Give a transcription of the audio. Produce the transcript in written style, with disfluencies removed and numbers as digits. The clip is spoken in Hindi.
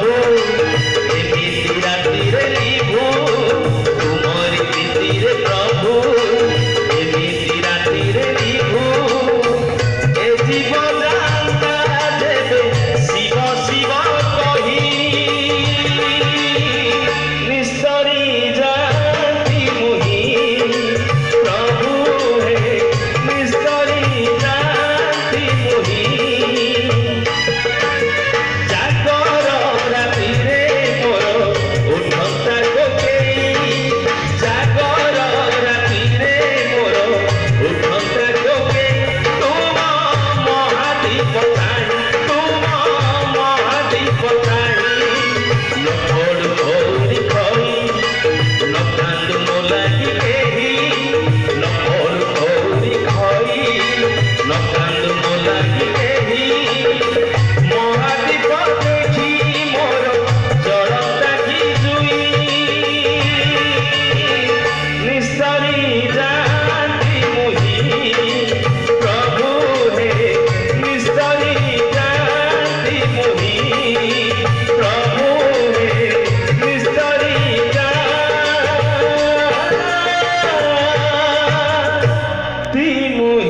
एमिति रातिरे लिभु तुमरी प्रीतिरे प्रभु एमिति रातिरे लिभु ए जीवन जाता देवे शिव शिव कही निस्तरी जाती मुही प्रभु हे निस्तरी जाती मुही जागर रातिरे मोर उठता कोकेई जागर रातिरे मोर उठता कोकेई तुम महादीप ठाणी तुम महादीप ठाणी नखोड़ भौरी खई नखांदु मो लागी केही नखोड़ भौरी खई नखांदु मो लागी केही महादीप देखी मोर जड़ता की जुई निस्तरी जाती मुही प्रभु हे निस्तरी जाती मुही प्रभु हे निस्तरी जाती मुही।